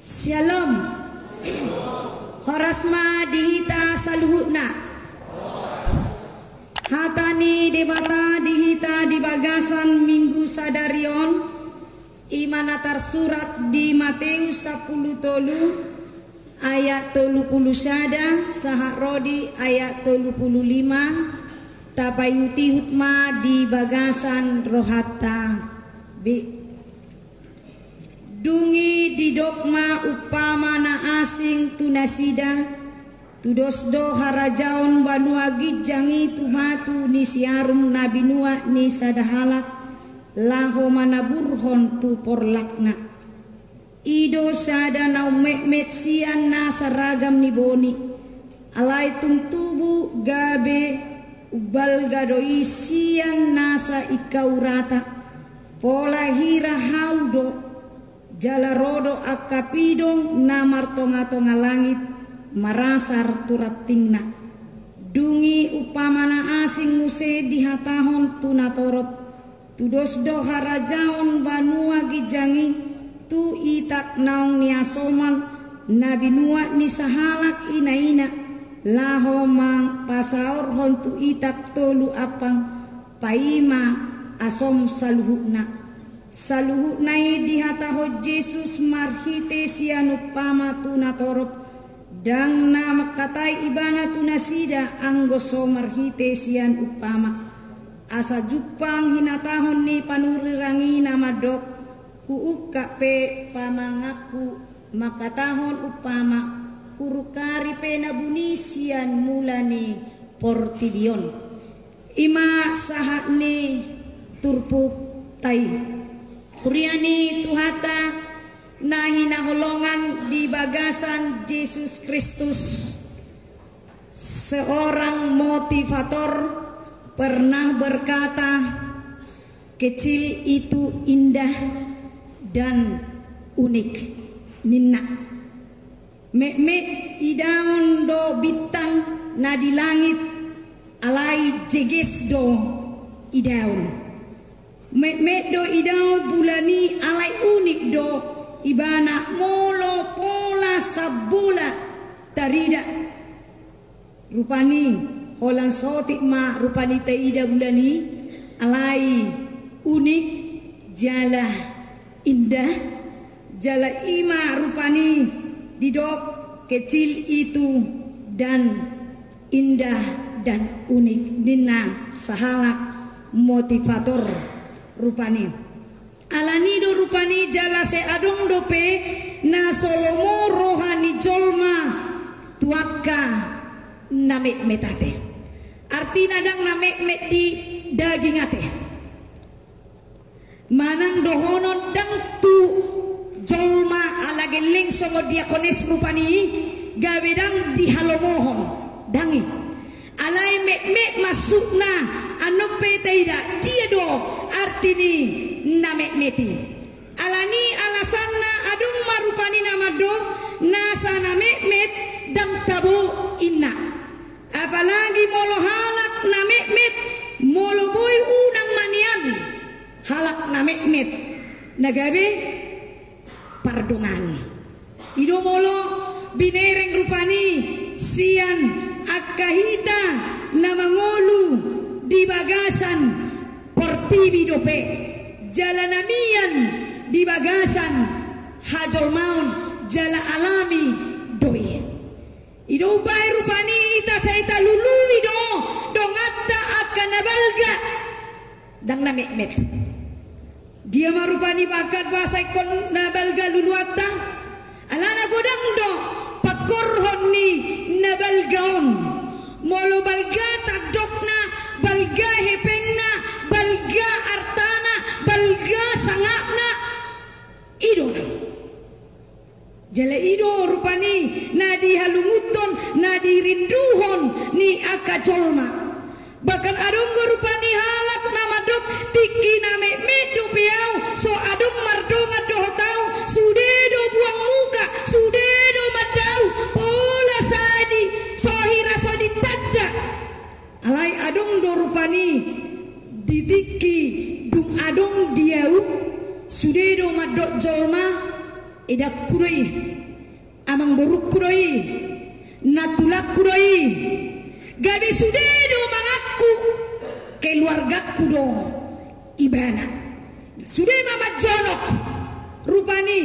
Shalom. Horasma dihita saluhutna. Hatani debata dihita di bagasan minggu sadarion. Imanatar surat di Matius 10 tolu ayat 30 sada sahak rodi ayat 35 tapayuti hutma di bagasan rohatta bi dungi di dogma upama na asing tunasida tudosdo harajaon banua gijangi tumatu ni siarum nabi nuwa ni sadahalak laho manaburhon tu porlakna ido sada nau mekmet sian na saragam ni boni alai tung tubu gabe ubal gadoi sian nasa ikaurata pola hira haudo jala rodo akapidong namar tonga-tonga langit marasar turatingna dungi upamana asing muse dihatahon tunatorot tudosdo harajaon banua gijangi tu itak naong niasomal nabi nuwa ni sahalak ina-ina laho mang pasaor hon tu itak tolu apang paima asom saluhukna saluhuknai dihataho Jesus marhite sianu pama tunatorop dang nama katai ibana tunasida anggoso marhite sian upama asa jupang hinatahon ni panurirangi nama dok kuuka pe pamangaku makatahon upama urukari pe nabuni sian mulani portidion ima sahakni turpuk tai Kuriani tuhata nahina holongan di bagasan Yesus Kristus seorang motivator pernah berkata kecil itu indah dan unik ninna mek idaon do bintang na di langit alai jeges do idaon mek do idao bulani alai unik do ibana molo pola sabula tarida rupani holan sotik ma rupani taida bulani alai unik jala indah jala ima rupani didok kecil itu dan indah dan unik nina sahalak motivator rupani alanido rupani jala se adong dope na solomo rohani jolma tuaka namek metate artina dang namek met di dagingate manang dohonon dang tu jolma ala geleng songo diakones rupani gawe dang di halomohon dangi alai mek masukna anu peteida dia do artini namek meti alani alasanna adung marupani nama do nasa namek met dang tabu inna apalagi molo halak namek met molo boy unang manian halak namek met nagabe pardongan ido molo binereng rupani sian akahita namangolu di bagasan portibi dope jalanamian di bagasan hajol maun jala alami doi ido bay rupani ita saita lulu ido dongatta akan nabalga dang namek dia marupani bakat bahasa ikon nabalga luluatta alana godang do pakorhon ni nabalgaon molo balga tadokna balga hepengna balga artana balga sangakna idona jala ido rupani nadi halunguton nadi rinduhon ni akajolma bahkan adong rupani halak nama dok tiki name medu piau so adong mardonga doh tau sudedo buang muka sudedo madau pola sadi sohira so ditanda alai adong do rupani ditiki dung adong diau sudedo madok jolma Ida kuroi amang boruk kuroi natulak kuroi gabe sudedo mangaku keluargaku do ibana sudah mama jonok rupani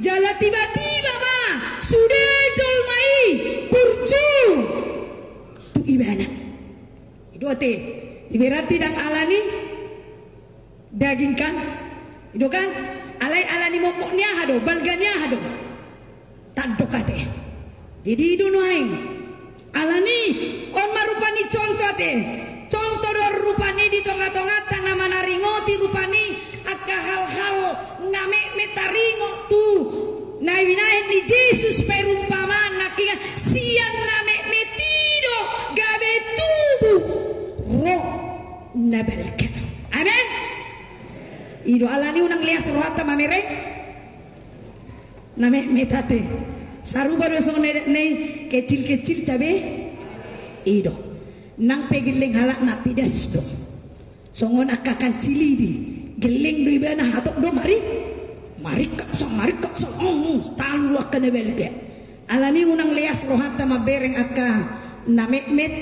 jala tiba-tiba ma sudah jolmai purju tu ibana itu ate iberati dan alani daging kan itu kan alai alani momoknya hado balganya hado tadok ate jadi itu noaing alani on marupani contoh ate contoh dor rupani di tonga-tonga tanah naringoti rupani akka hal-hal name metaringo tu naibinahin di Yesus perumpamaan nakinga sian name metido gabe tubuh roh nabelkan amin ido alani unang lias rohata mamere name metate saru baru song nei kecil-kecil cabe ido nang pegiling halak na pidas do songon akakan cili di geling do ibana hatok do mari kaksong talu akan belge alani unang lias rohata mabereng akka na met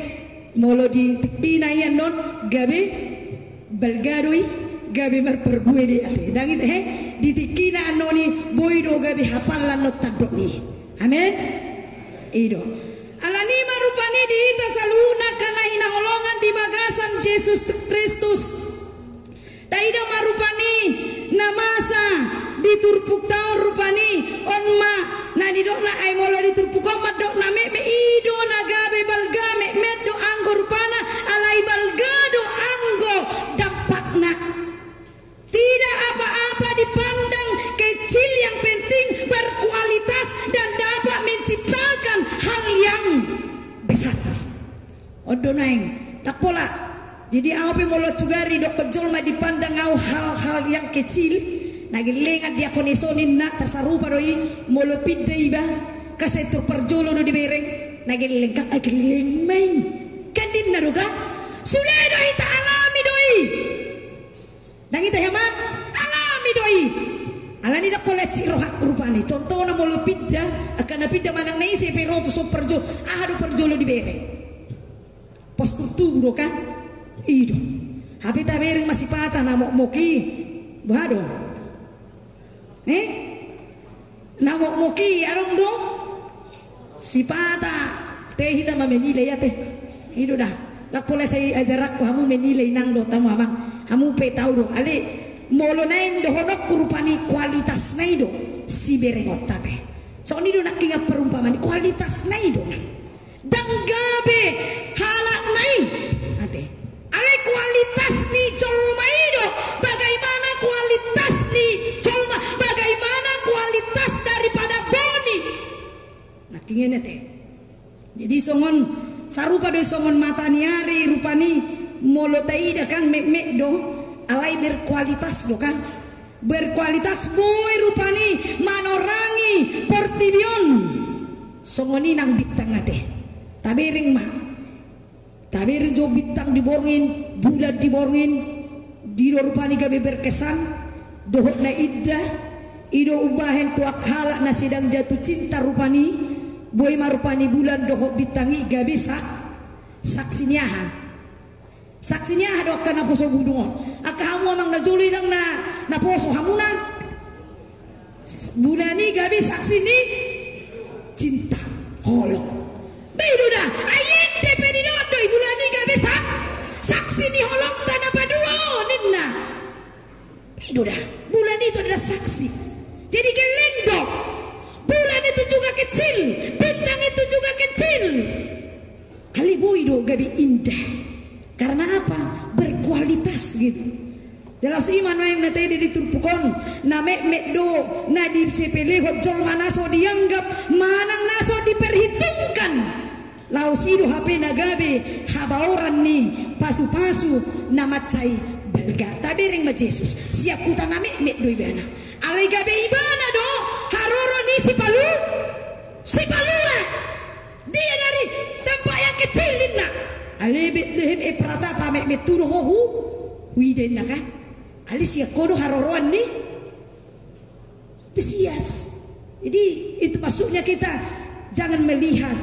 molo di tikina yan non gabe belgadoi gabi merpergue di ate dangit di tikina anoni boydo gabi hapalan no tadok ni amin ido alani marupani di ita saluna kana hinangolongan di bagasan Yesus Kristus taida marupani namasa di turpuk taon rupani onma na di dok na ay molo di turpuk omat dok na me ido na gabe balga me do anggo rupana alai balga do anggo dapat na tidak apa-apa dipandang kecil, yang penting berkualitas dan dapat menciptakan hal yang besar. Odo naing tak pola. Jadi apa molo cugari dok kejol mah dipandang au hal-hal yang kecil. Nagi lengat dia konesonin nak tersarupa doi molo pidda iba kasih terperjolo do dibereng. Nagi lengkap agi lengmai. Kandim naruga sudah doi tak alami doi. Nang ita hemat alami doi alani dak pola ciro hak rupani contohna molo pidda akan pidda manang nei se pero to so perjo adu perjolo di bere postur tubuh kan ido habi ta bereng masih patah na moki bado na moki arong do si patah teh hita mamenile ya teh ido dah dak pola sai ajarak kamu menile nang do tamu amang kamu pe tahu do ale molo nain do honok kurupani kualitas naido si berengot tate so ni do nakinga perumpamaan kualitas naido dan gabe halak nai ate ale kualitas ni colma ido bagaimana kualitas ni colma bagaimana kualitas daripada boni nakinga nete jadi songon sarupa do songon mata niari rupani molo taida kan mek do alai berkualitas do kan berkualitas boy rupani manorangi portibion songoni nang bitang ate tabering ma tabering jo bitang diborngin bulat diborngin di rupani gabe berkesan dohok na iddah ido ubahen tu akhala na sedang jatuh cinta rupani boy marupani bulan dohok bitangi gabe saksinya ada kana poso gudungon aka hamu amang najuli dang na poso hamuna bulani gabi saksi ni cinta holong bedo dah ayat tepe di dodoi bulani gabi saksi ni holong tanah paduo ninna bedo dah bulan itu adalah saksi jadi gelendok bulan itu juga kecil bintang itu juga kecil kali boido gabi indah. Karena apa? Berkualitas gitu. Jelas iman yang nanti diturpukon name mekdo na di cepele hojol manaso dianggap manang naso diperhitungkan. Lausido HP nagabe habaoran ni pasu-pasu nama cai belga tabering ma Yesus siap kuta name mekdo ibana. Alai gabe ibana do haroro ni si palu dia dari tempat yang kecil dinna. Alebet lehem prata pamek meturu hohu widen kan ali sia kodo haroroan ni besias Jadi itu maksudnya kita jangan melihat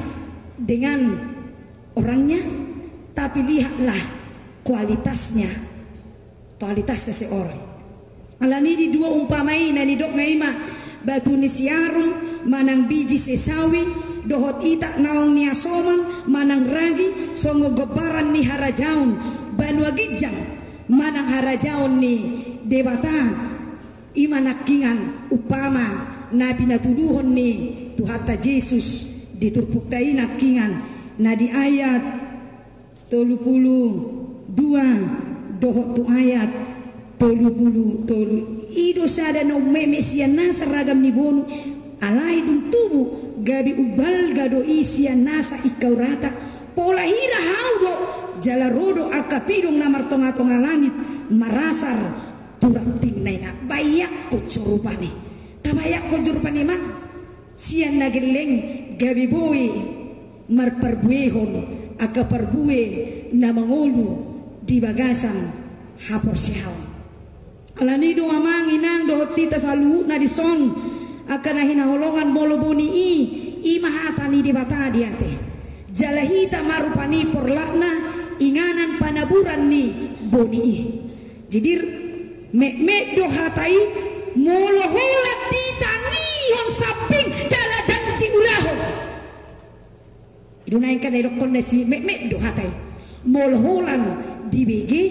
dengan orangnya, tapi lihatlah kualitasnya seseorang. Alani di dua umpamai na ni dok ngaima batu ni siarong manang biji sesawi dohot ita naong ni asoman manang ragi songo gobaran ni harajaon banua gijang manang harajaon ni debata imanakingan upama nabi natuduhon ni Tuhata Yesus diturpuktai nakingan na di ayat 32 dohot tu ayat 30 ido sada no memesian nasa ragam ni bonu alai dun tubu gabi ubal gado isian nasa ikau rata pola hira haudo jala rodo akapidong na martonga-tonga langit marasar turating naina bayak ko curupane tabayak ko curupane ma sian nageleng gabi boy marparbuehon akaparbue na mangolu di bagasan hapor sihaw alani do amang inang do tita salu na dison akan hinaholongan molo boni i mahatani di bata diate jalahita marupani porlakna inganan panaburan ni boni i jadi me do hatai molo holat ditangihon saping jaladan di ulahon iduna engka dai dokon si me do hatai molo holan di bege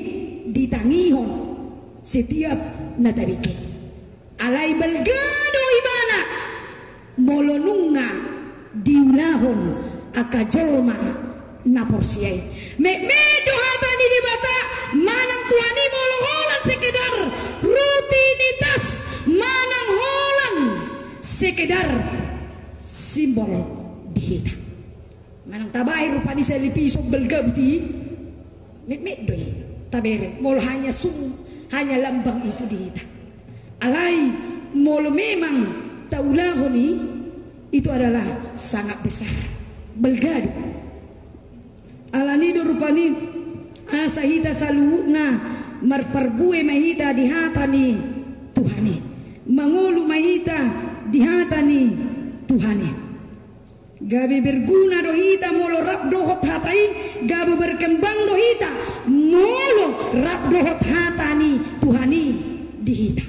ditangihon setiap natabike alai belgado ibana molonunga diulahon akajolma naporsiai me dohata ni dibata manang tuani moloholan sekedar rutinitas manang holan sekedar simbol dihita manang tabai rupani selipisok belgabuti me doi tabere mol hanya lambang itu dihita alai molo memang taulahoni itu adalah sangat besar belgadu alani rupani asahita saluna marparbue mahita dihatani Tuhani mangulu mahita dihatani Tuhani gabi berguna dohita molo rap dohot hatai gabi berkembang dohita molo rap dohot hatani Tuhani dihita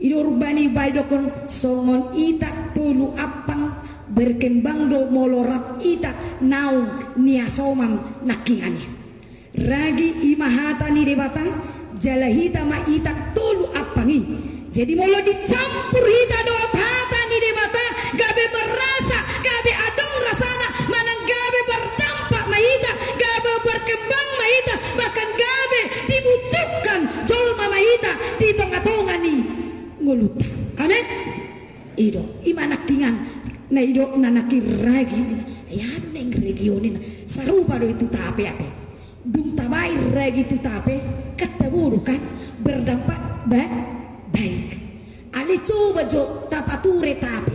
ido rubani baidokon songon itak tulu apang berkembang do molo rap itak naung niasoman nakingani ragi imahatani debata jalahita ma itak tulu apangi jadi molo dicampur hita dohot hatani debata gabe berasa gabe adong rasana manang gabe berdampak mahita gabe berkembang mahita bahkan gabe dibutuhkan jolma mahita di tengah-tengah ni nguluta amin ido imanakingan na ido nanaki ragi ayano neng regionin sarupa do itu tape ate dung tabai ragi itu tape kataburu kan berdampak baik ali coba jo tapature tape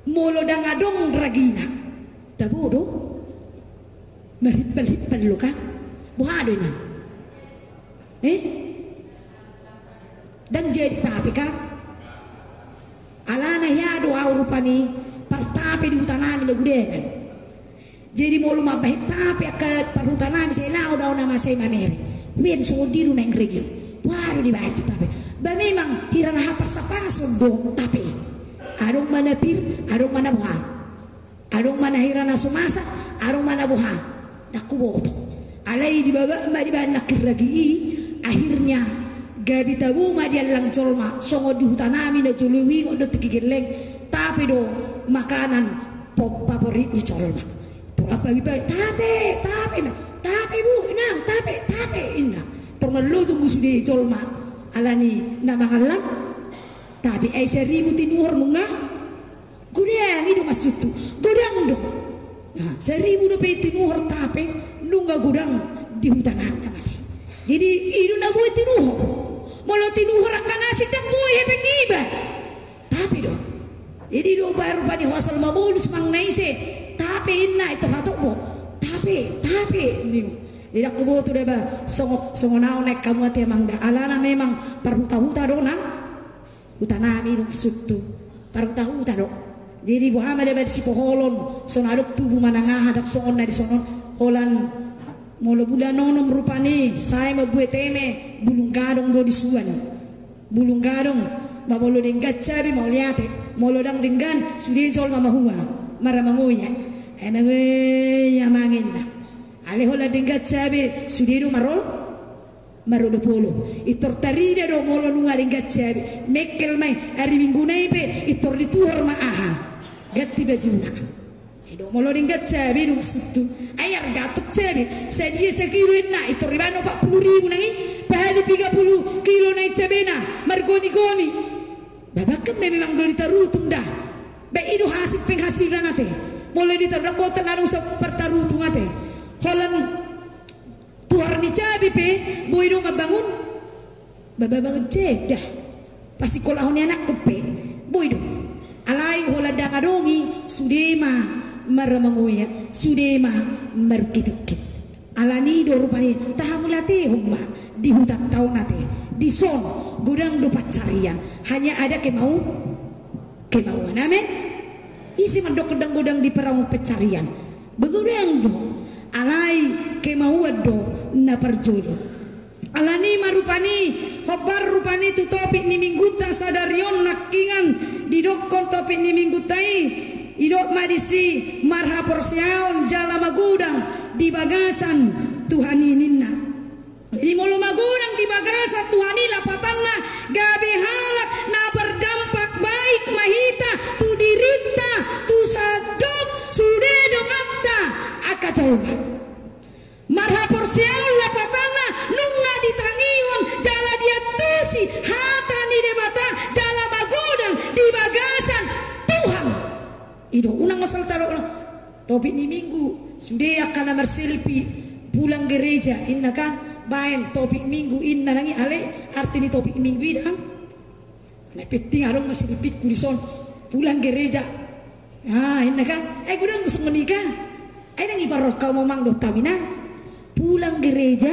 molo dangadong ragina tabodo maripal lo kan buhado na dan jadi tape kan alana ya doa rupani partape di hutanami legudengan jadi molo mabahit tape akat parhutanami saya lau daw nama saya mamere men so diru nang regio baru di bahit tape ba memang hirana hapas sapaso do tape adong mana pir adong mana buha adong mana hirana sumasa adong mana buha nakuboto alai di baga ma di banak ragi akhirnya gabi tabu ma dia lang colma songo di hutanami na juluwi odo tikigeleng tapi do makanan pop favorit di colma to apa iba tape na tape bu inang tape ina tornalo tunggu sudi colma alani na mangalan tapi ay 1,000 tinuhor nunga gudang ido masutu gudang do nah 1,000 do pe tinuhor tape nunga gudang di hutanami na masih jadi ido na buat tinuhor molo tinuhor akan asik dan buih hebeng iba tapi do jadi do baru bani wasal mamulus mang naise tapi inna itu hatok mo tapi ni tidak kubo tu deba songo nao nek kamu ati emang dah alana memang parhuta-huta do nan hutanami do masuk tu parang tahu tado. Jadi Muhammad ada si poholon sonadok tubuh manangah hadak soon na di sonon holan molo bulan nonom rupani saya mabuet teme bulung gadong do disuan bulung gadong babolo denggat cabi mau liate molo dang denggan sudah jol mama hua maramanguya ya mangin na ale hola denggat cabi sudah do maro do polo itor tarida do molo nunga denggat cabi mekel mai hari minggu naipe itor dituhor maaha gatti bajuna edo molo denggat cabi do masuktu ayar gatuk cabi sedia sekilo na itor ribano 40.000 nangi pahali 30 kilo naik cabe na margoni-goni babakam memang do ditarutung dah ba ido hasil penghasilan ate mulai ditaruh kota narung sa pertarutung ate holan tuar ni cabi pe boy do ngabangun bababangun cek dah pasti kolahon anak kepe boy do alai hola dangadongi sudema maramangoya sudema markitikit alani do rupai tahamulate humma di hutan tahun nate di son gudang do pacarian hanya ada kemauan amin isi mandok gedang-gedang di perang pecarian begudang do alai kemauan do na perjodoh alani marupani hobar rupani tu topik ni mingguta sadarion nakingan di dokon topik ni minggutai idok madisi marha porsiaon jala magudang di bagasan Tuhani ninna di mulu magudang di bagasan Tuhani lapatanna gabe halak na berdampak baik mahita tu dirita tu sadok sudah dongatta akajalma marha porsiaon lapatanna nunga ditangiwan jala dia tusi hata ni debata jala magudang di bagasan Tuhan ido unang masal taro topik ni minggu sudah akan nomor selfie pulang gereja inna kan bain topik minggu inna nangi ale arti ni topik minggu ida na penting arong masih selfie kurison pulang gereja inna kan gudang usung menikah nangi parok kau momang do tawina pulang gereja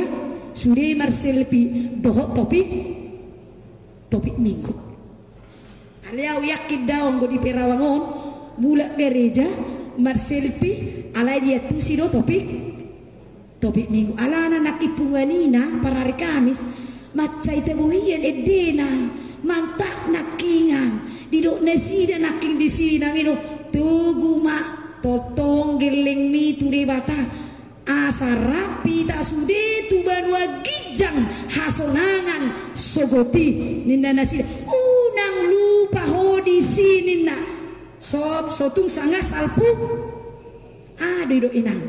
sudah mar selfie dohot topik minggu ale au yakin daong go di Perawangon bulak gereja mar selfie alai dia tu sido topik minggu alana nakipunganina para hari Kamis macai tebuhian edena mantap nakingan didok nesida naking di sini ngino tugu mak totong geleng mi tu debata asa rapi tak sude tu banua gijang hasonangan sogoti ninda nasida unang lupa hodi sini na sotung sangat salpu do inang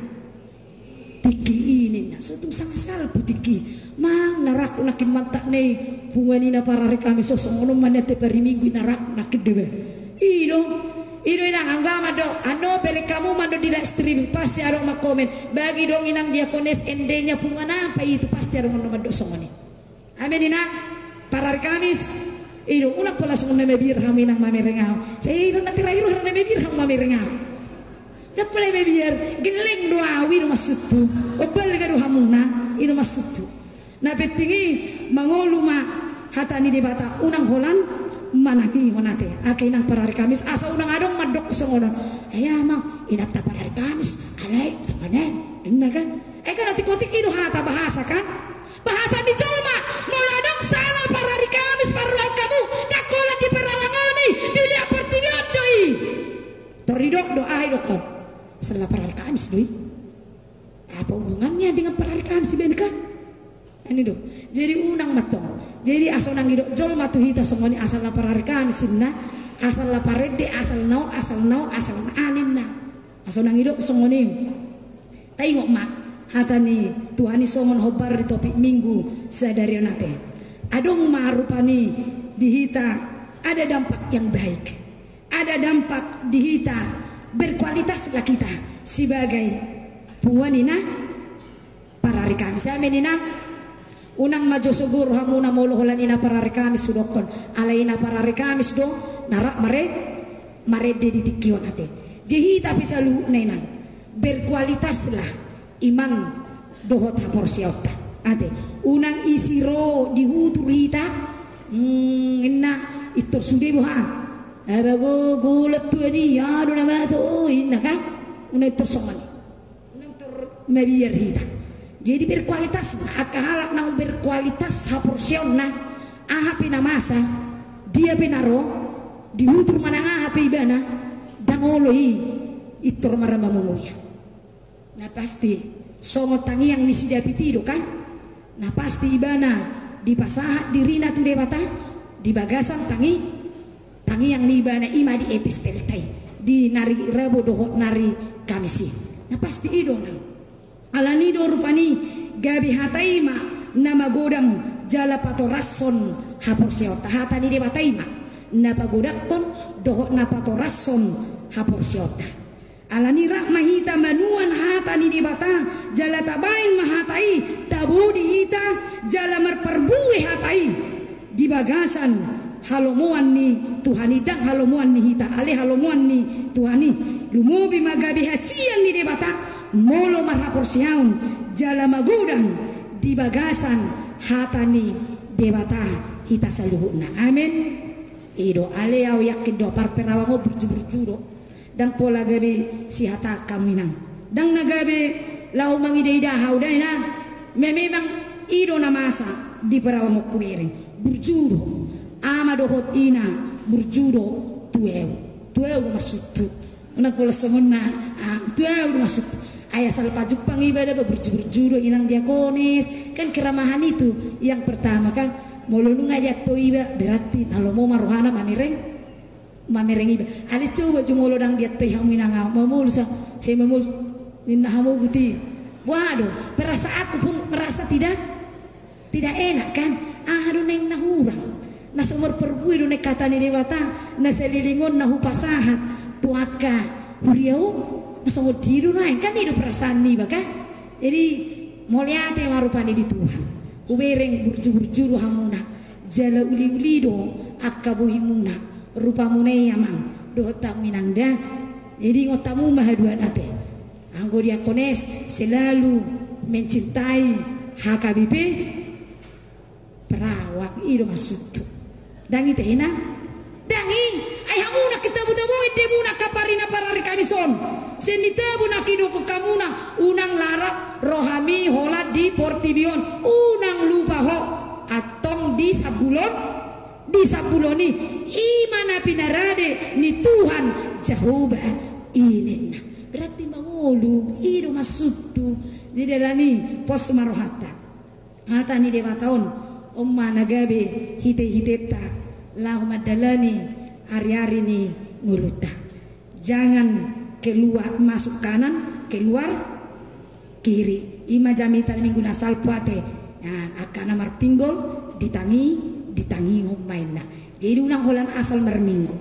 tiki ini na sotung sangat salpu tiki mang narak nakin mantak ne punganina para rekami sosomono manete pari minggu narak nakin dewe ido inang anggama do ano bere kamu mando di live stream pasti aro ma komen bagi dong inang diakones endenya pungan apa itu pasti aro nomor do songoni amin inang para rekamis ido unak pola songon me birham inang mami rengau sei ro nanti rairu ro me birham mami rengau na pole me biar geleng do awi do masutu obal garu hamuna ino masutu na petingi mangolu ma hatani debata unang holan manaki honate ake nang para hari Kamis asa unang adong madok songono mang inata para hari Kamis alai sebenarnya dengar kan kan nanti kotik itu hata bahasa kan bahasa di Jolma moladong sana para hari Kamis para kamu dakola di Perawangoni dilihat pertibion doi toridok doa dokon masalah para hari Kamis doi apa hubungannya dengan para hari Kamis ben kan ini do jadi unang matong jadi asal nang hidok jol matu hita semuanya asal lapar hari Kamis na asal lapar rede asal nau asal aninna asal nang hidok semuanya tengok mak hatani Tuhani songon hobar di topik minggu sadari nate adong marupani dihita ada dampak yang baik ada dampak dihita berkualitaslah kita sebagai puanina para hari Kamis aminina unang majo sugur hamuna molo holan ina para hari Kamis sudokon alaina para hari Kamis do narak mare de ditikion ate jehi tapi selalu nenang berkualitaslah iman dohot porsiota ate unang isiro di huturita inna itu sudah buha Abago gulat tu ni ya do na maso inna kan unai tersongan unai mebiar hita jadi berkualitas akahalak na berkualitas haporsion na ahapi na masa dia pinaro dihutur manang ahapi ibana dangoloi itor maramamuya na pasti songo tangi yang nisidapi tido kan na pasti ibana di pasaha dirina tu debata di bagasan tangi yang nibana ima di epistel tai di nari rebo dohot nari kamisi na pasti ido na alani do rupani gabi hataima nama godang jala patorason hapor seota hatani de bataima na pagodakton dohot na patorason hapor seota alani rahmahita manuan hatani de bata jala tabain mahatai tabudi hita jala marperbuwe hatai di bagasan halomuan ni Tuhani dang halomuan ni hita ale halomuan ni Tuhani lumubi magabi hasian ni debata molo marhapor siaun jala magudang di bagasan hatani debata hita saluhuna amin ido ale au yakin do parperawango berjuro dang pola gabi si hata kaminang dang nagabe lau mangide ida haudaina memang ido namasa di perawango kumiring berjuro ama dohot ina burjudo tueu masuk una kola somona tueu masuk ayah salpa Jepang ibadah berjudo inang diakonis kan keramahan itu yang pertama kan molonu ngajak to iba berarti kalau mau marohana mamereng iba ale coba jumolo dang dia to hamu inang mau saya memul ninna hamu buti waduh perasaan aku pun merasa tidak enak kan aduh neng nahurang na sumur perbuih do nekata ni dewata na selilingon na hupasahat tuaka huriau na sumur tiru na kan itu perasaan ni baka jadi moliate marupani di Tuhan ubereng burju-burjuru hamuna jala uli-uli do akabuhimuna rupa munai amang do taminangda jadi ngotamu mahaduan ate anggo diakones selalu mencintai HKBP perawak ido masuk dangi tehina dangi ayamuna kita butabu demuna kaparina parari kamison senitabu nakido ke kamuna unang larak rohami holat di portibion unang lupa ho atong di sabuloni imana pinarade ni Tuhan Jehovah ini berarti mangulu ido masutu di dalani pos marohata hata ni dewa tahun umma nagabe hite-hiteta lahu madalani hari-hari ni nguluta jangan keluar masuk kanan keluar kiri ima jamitan minggu nasal puate akan amar pinggol ditangi homaina jadi unang holan asal merminggu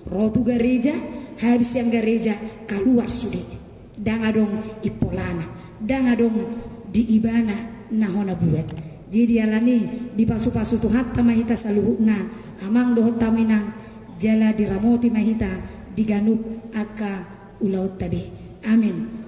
rotu gereja habis yang gereja keluar sudah dang adong ipolana dang adong di ibana nahona buat jadi alani di pasu-pasu tuhat tamahita saluhuna amang dohot taminang jala diramoti mahita diganuk aka ulaut tabe amin